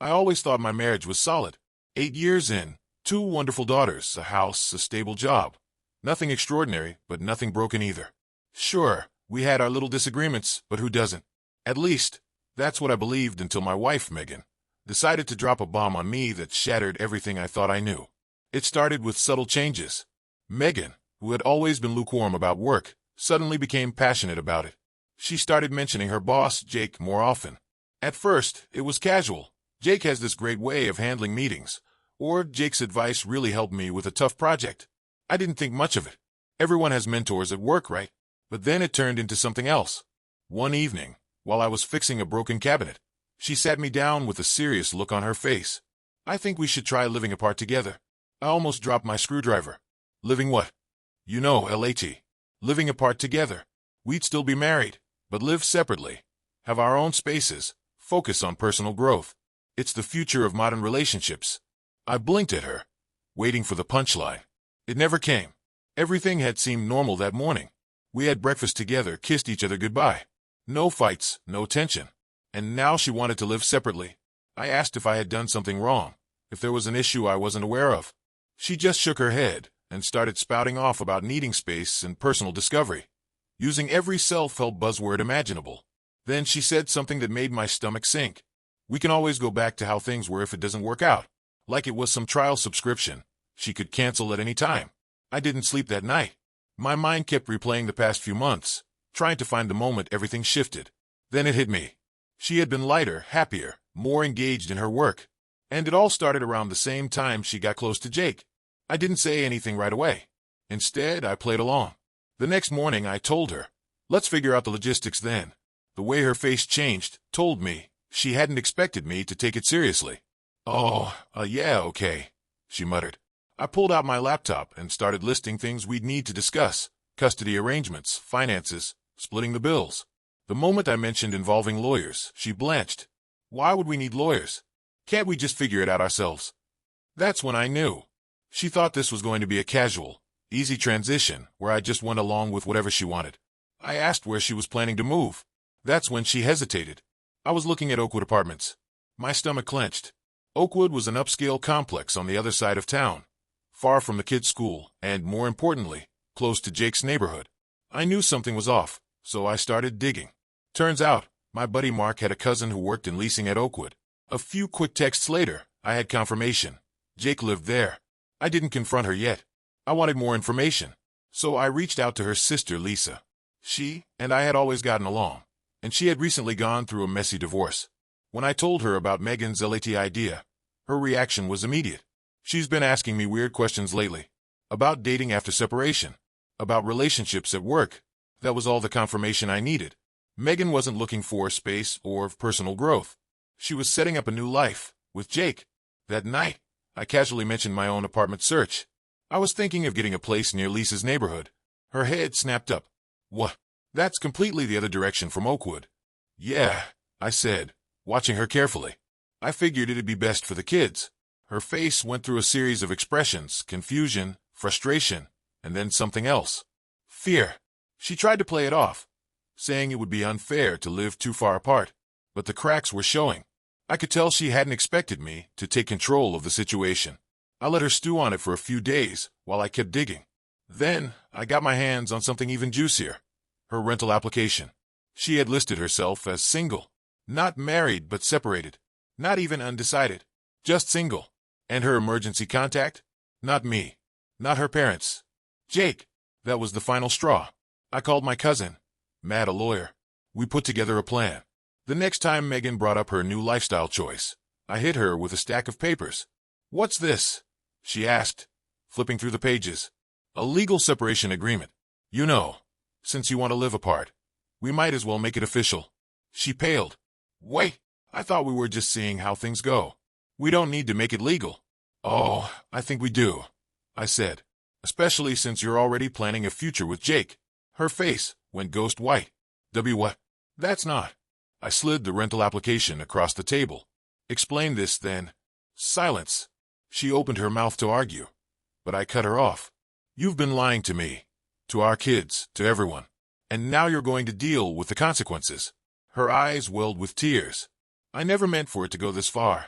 I always thought my marriage was solid. 8 years in, two wonderful daughters, a house, a stable job. Nothing extraordinary, but nothing broken either. Sure, we had our little disagreements, but who doesn't? At least, that's what I believed until my wife, Megan, decided to drop a bomb on me that shattered everything I thought I knew. It started with subtle changes. Megan, who had always been lukewarm about work, suddenly became passionate about it. She started mentioning her boss, Jake, more often. At first, it was casual. Jake has this great way of handling meetings. Or Jake's advice really helped me with a tough project. I didn't think much of it. Everyone has mentors at work, right? But then it turned into something else. One evening, while I was fixing a broken cabinet, she sat me down with a serious look on her face. I think we should try living apart together. I almost dropped my screwdriver. Living what? You know, LAT. Living apart together. We'd still be married, but live separately. Have our own spaces. Focus on personal growth. It's the future of modern relationships. I blinked at her, waiting for the punchline. It never came. Everything had seemed normal that morning. We had breakfast together, kissed each other goodbye. No fights, no tension. And now she wanted to live separately. I asked if I had done something wrong, if there was an issue I wasn't aware of. She just shook her head and started spouting off about needing space and personal discovery, using every self-help buzzword imaginable. Then she said something that made my stomach sink. We can always go back to how things were if it doesn't work out. Like it was some trial subscription. She could cancel at any time. I didn't sleep that night. My mind kept replaying the past few months, trying to find the moment everything shifted. Then it hit me. She had been lighter, happier, more engaged in her work. And it all started around the same time she got close to Jake. I didn't say anything right away. Instead, I played along. The next morning, I told her, let's figure out the logistics then. The way her face changed told me she hadn't expected me to take it seriously. Yeah, okay, she muttered. I pulled out my laptop and started listing things we'd need to discuss. Custody arrangements, finances, splitting the bills. The moment I mentioned involving lawyers, she blanched. Why would we need lawyers? Can't we just figure it out ourselves? That's when I knew. She thought this was going to be a casual, easy transition where I just went along with whatever she wanted. I asked where she was planning to move. That's when she hesitated. I was looking at Oakwood Apartments. My stomach clenched. Oakwood was an upscale complex on the other side of town, far from the kids' school, and more importantly, close to Jake's neighborhood. I knew something was off, so I started digging. Turns out, my buddy Mark had a cousin who worked in leasing at Oakwood. A few quick texts later, I had confirmation. Jake lived there. I didn't confront her yet. I wanted more information, so I reached out to her sister, Lisa. She and I had always gotten along, and she had recently gone through a messy divorce. When I told her about Megan's LAT idea, her reaction was immediate. She's been asking me weird questions lately. About dating after separation. About relationships at work. That was all the confirmation I needed. Megan wasn't looking for space or personal growth. She was setting up a new life, with Jake. That night, I casually mentioned my own apartment search. I was thinking of getting a place near Lisa's neighborhood. Her head snapped up. What? That's completely the other direction from Oakwood. Yeah, I said, watching her carefully. I figured it'd be best for the kids. Her face went through a series of expressions, confusion, frustration, and then something else. Fear. She tried to play it off, saying it would be unfair to live too far apart, but the cracks were showing. I could tell she hadn't expected me to take control of the situation. I let her stew on it for a few days while I kept digging. Then, I got my hands on something even juicier. Her rental application. She had listed herself as single. Not married, but separated. Not even undecided. Just single. And her emergency contact? Not me. Not her parents. Jake. That was the final straw. I called my cousin, Matt, a lawyer. We put together a plan. The next time Megan brought up her new lifestyle choice, I hit her with a stack of papers. What's this? She asked, flipping through the pages. A legal separation agreement. You know, since you want to live apart, we might as well make it official. She paled. Wait, I thought we were just seeing how things go. We don't need to make it legal. Oh, I think we do, I said, especially since you're already planning a future with Jake. Her face went ghost white. What? That's not. I slid the rental application across the table. Explain this, then. Silence. She opened her mouth to argue, but I cut her off. You've been lying to me, to our kids, to everyone, and now you're going to deal with the consequences. Her eyes welled with tears. I never meant for it to go this far.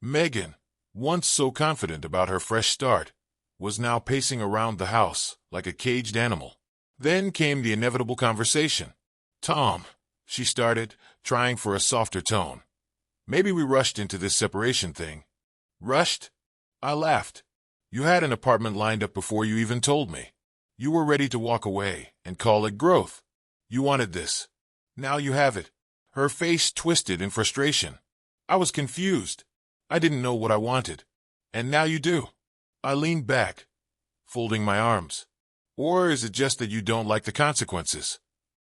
Megan, once so confident about her fresh start, was now pacing around the house like a caged animal. Then came the inevitable conversation. "Tom," she started, trying for a softer tone. "Maybe we rushed into this separation thing." "Rushed?" I laughed. "You had an apartment lined up before you even told me. You were ready to walk away and call it growth. You wanted this. Now you have it." Her face twisted in frustration. I was confused. I didn't know what I wanted. "And now you do." I leaned back, folding my arms. "Or is it just that you don't like the consequences?"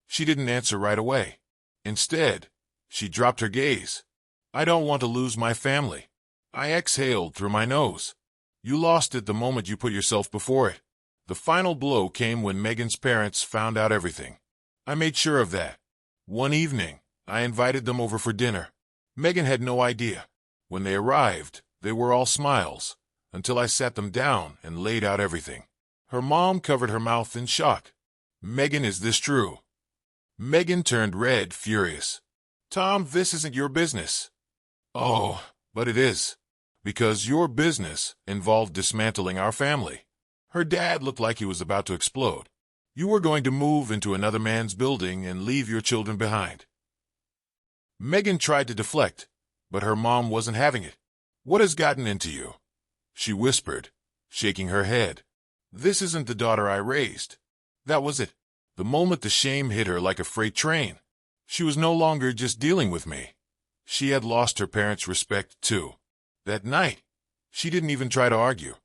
She didn't answer right away. Instead, she dropped her gaze. "I don't want to lose my family." I exhaled through my nose. "You lost it the moment you put yourself before it." The final blow came when Megan's parents found out everything. I made sure of that. One evening, I invited them over for dinner. Megan had no idea. When they arrived, they were all smiles, until I sat them down and laid out everything. Her mom covered her mouth in shock. "Megan, is this true?" Megan turned red, furious. "Tom, this isn't your business." "Oh, but it is. Because your business involved dismantling our family." Her dad looked like he was about to explode. "You were going to move into another man's building and leave your children behind." Megan tried to deflect, but her mom wasn't having it. "What has gotten into you?" she whispered, shaking her head. "This isn't the daughter I raised." That was it. The moment the shame hit her like a freight train. She was no longer just dealing with me. She had lost her parents' respect, too. That night, she didn't even try to argue.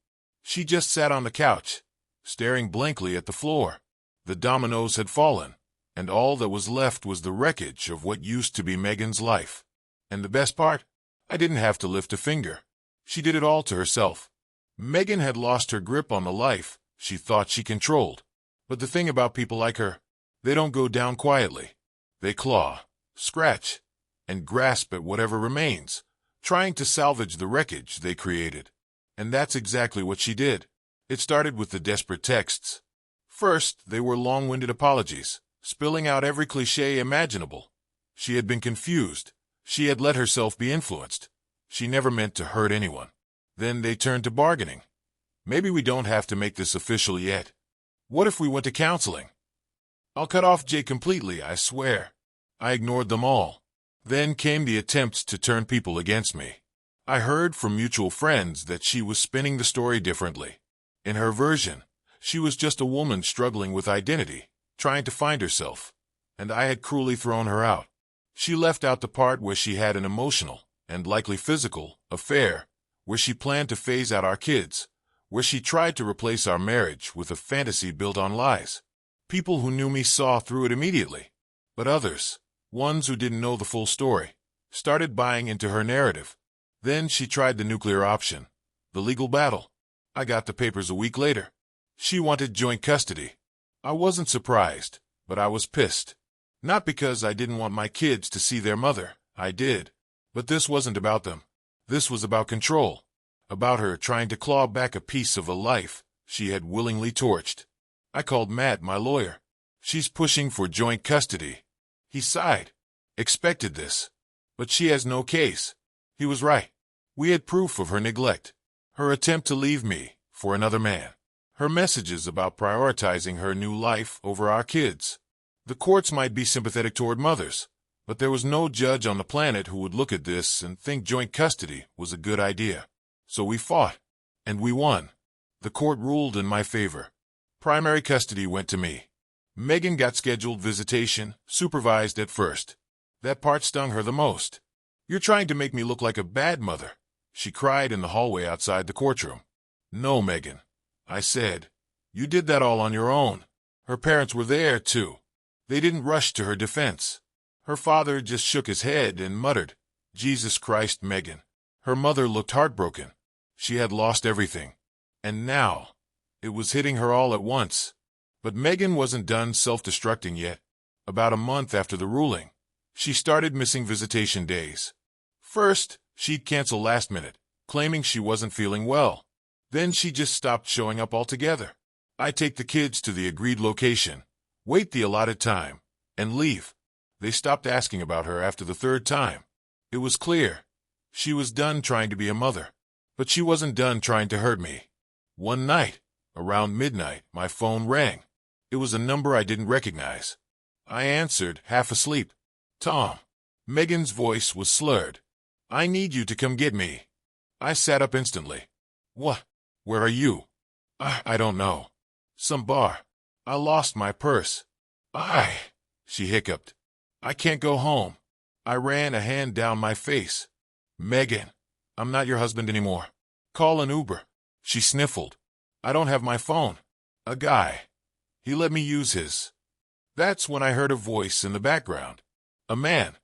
She just sat on the couch, staring blankly at the floor. The dominoes had fallen, and all that was left was the wreckage of what used to be Megan's life. And the best part? I didn't have to lift a finger. She did it all to herself. Megan had lost her grip on the life she thought she controlled. But the thing about people like her, they don't go down quietly. They claw, scratch, and grasp at whatever remains, trying to salvage the wreckage they created. And that's exactly what she did. It started with the desperate texts. First, they were long-winded apologies, spilling out every cliché imaginable. She had been confused. She had let herself be influenced. She never meant to hurt anyone. Then they turned to bargaining. "Maybe we don't have to make this official yet. What if we went to counseling?" "I'll cut off Jay completely, I swear." I ignored them all. Then came the attempts to turn people against me. I heard from mutual friends that she was spinning the story differently. In her version, she was just a woman struggling with identity, trying to find herself, and I had cruelly thrown her out. She left out the part where she had an emotional, and likely physical, affair, where she planned to phase out our kids, where she tried to replace our marriage with a fantasy built on lies. People who knew me saw through it immediately, but others, ones who didn't know the full story, started buying into her narrative. Then she tried the nuclear option, the legal battle. I got the papers a week later. She wanted joint custody. I wasn't surprised, but I was pissed. Not because I didn't want my kids to see their mother, I did. But this wasn't about them. This was about control. About her trying to claw back a piece of a life she had willingly torched. I called Matt, my lawyer. "She's pushing for joint custody." He sighed. "Expected this. But she has no case." He was right. We had proof of her neglect. Her attempt to leave me for another man. Her messages about prioritizing her new life over our kids. The courts might be sympathetic toward mothers, but there was no judge on the planet who would look at this and think joint custody was a good idea. So we fought, and we won. The court ruled in my favor. Primary custody went to me. Megan got scheduled visitation, supervised at first. That part stung her the most. "You're trying to make me look like a bad mother," she cried in the hallway outside the courtroom. "No, Megan," I said. "You did that all on your own." Her parents were there, too. They didn't rush to her defense. Her father just shook his head and muttered, "Jesus Christ, Megan." Her mother looked heartbroken. She had lost everything. And now, it was hitting her all at once. But Megan wasn't done self-destructing yet. About a month after the ruling, she started missing visitation days. First, she'd cancel last minute, claiming she wasn't feeling well. Then she just stopped showing up altogether. I'd take the kids to the agreed location, wait the allotted time, and leave. They stopped asking about her after the third time. It was clear. She was done trying to be a mother, but she wasn't done trying to hurt me. One night, around midnight, my phone rang. It was a number I didn't recognize. I answered, half asleep. "Tom." Megan's voice was slurred. "I need you to come get me." I sat up instantly. "What? Where are you?" I don't know. Some bar. I lost my purse." She hiccuped. "I can't go home." I ran a hand down my face. "Megan, I'm not your husband anymore. Call an Uber." She sniffled. "I don't have my phone. A guy. He let me use his." That's when I heard a voice in the background. A man.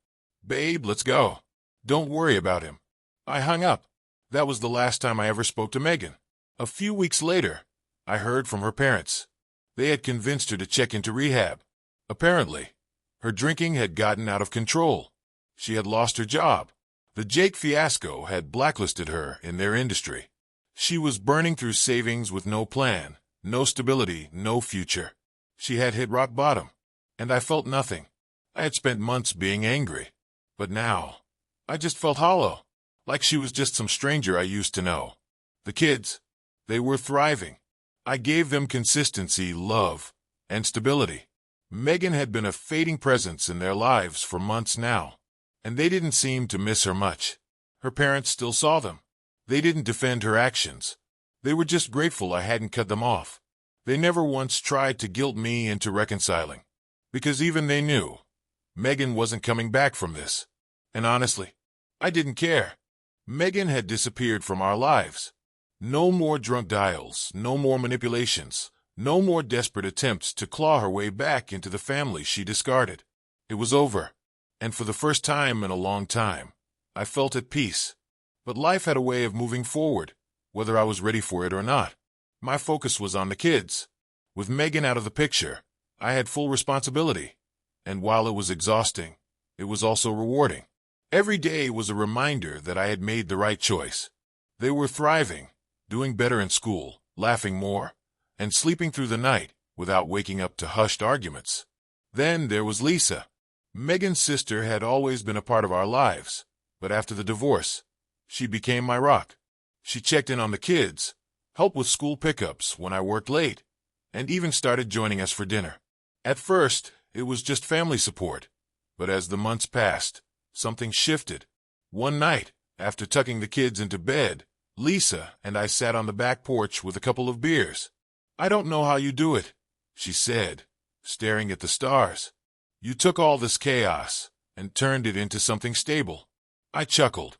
"Babe, let's go. Don't worry about him." I hung up. That was the last time I ever spoke to Megan. A few weeks later, I heard from her parents. They had convinced her to check into rehab. Apparently, her drinking had gotten out of control. She had lost her job. The Jake fiasco had blacklisted her in their industry. She was burning through savings with no plan, no stability, no future. She had hit rock bottom, and I felt nothing. I had spent months being angry, but now, I just felt hollow, like she was just some stranger I used to know. The kids, they were thriving. I gave them consistency, love, and stability. Megan had been a fading presence in their lives for months now, and they didn't seem to miss her much. Her parents still saw them. They didn't defend her actions. They were just grateful I hadn't cut them off. They never once tried to guilt me into reconciling, because even they knew Megan wasn't coming back from this. And honestly, I didn't care. Megan had disappeared from our lives. No more drunk dials, no more manipulations, no more desperate attempts to claw her way back into the family she discarded. It was over, and for the first time in a long time, I felt at peace. But life had a way of moving forward, whether I was ready for it or not. My focus was on the kids. With Megan out of the picture, I had full responsibility. And while it was exhausting, it was also rewarding. Every day was a reminder that I had made the right choice. They were thriving, doing better in school, laughing more, and sleeping through the night without waking up to hushed arguments. Then there was Lisa. Megan's sister had always been a part of our lives, but after the divorce, she became my rock. She checked in on the kids, helped with school pickups when I worked late, and even started joining us for dinner. At first, it was just family support, but as the months passed, something shifted. One night, after tucking the kids into bed, Lisa and I sat on the back porch with a couple of beers. "I don't know how you do it," she said, staring at the stars. "You took all this chaos and turned it into something stable." I chuckled.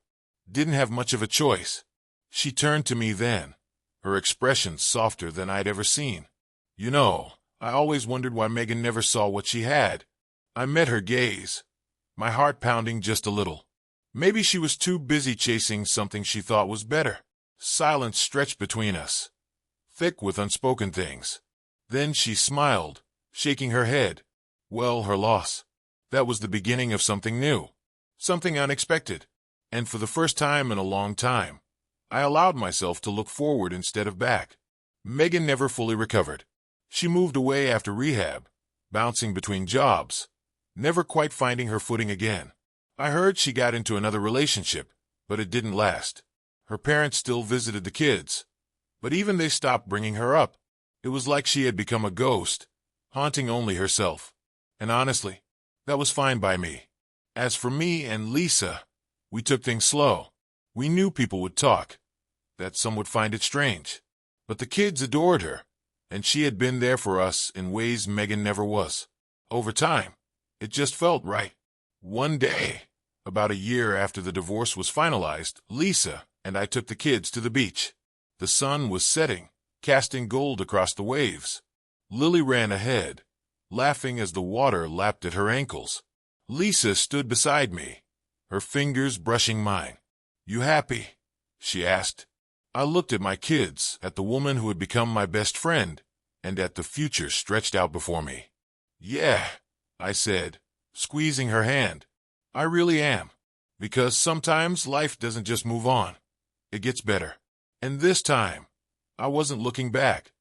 Didn't have much of a choice. She turned to me then, her expression softer than I'd ever seen. "You know, I always wondered why Megan never saw what she had." I met her gaze, my heart pounding just a little. Maybe she was too busy chasing something she thought was better. Silence stretched between us, thick with unspoken things. Then she smiled, shaking her head. Well, her loss. That was the beginning of something new, something unexpected. And for the first time in a long time, I allowed myself to look forward instead of back. Megan never fully recovered. She moved away after rehab, bouncing between jobs, never quite finding her footing again. I heard she got into another relationship, but it didn't last. Her parents still visited the kids, but even they stopped bringing her up. It was like she had become a ghost, haunting only herself. And honestly, that was fine by me. As for me and Lisa, we took things slow. We knew people would talk, that some would find it strange. But the kids adored her, and she had been there for us in ways Megan never was. Over time, it just felt right. One day, about a year after the divorce was finalized, Lisa and I took the kids to the beach. The sun was setting, casting gold across the waves. Lily ran ahead, laughing as the water lapped at her ankles. Lisa stood beside me, her fingers brushing mine. "You happy?" she asked. I looked at my kids, at the woman who had become my best friend, and at the future stretched out before me. "Yeah," I said, squeezing her hand. "I really am. Because sometimes life doesn't just move on. It gets better." And this time, I wasn't looking back.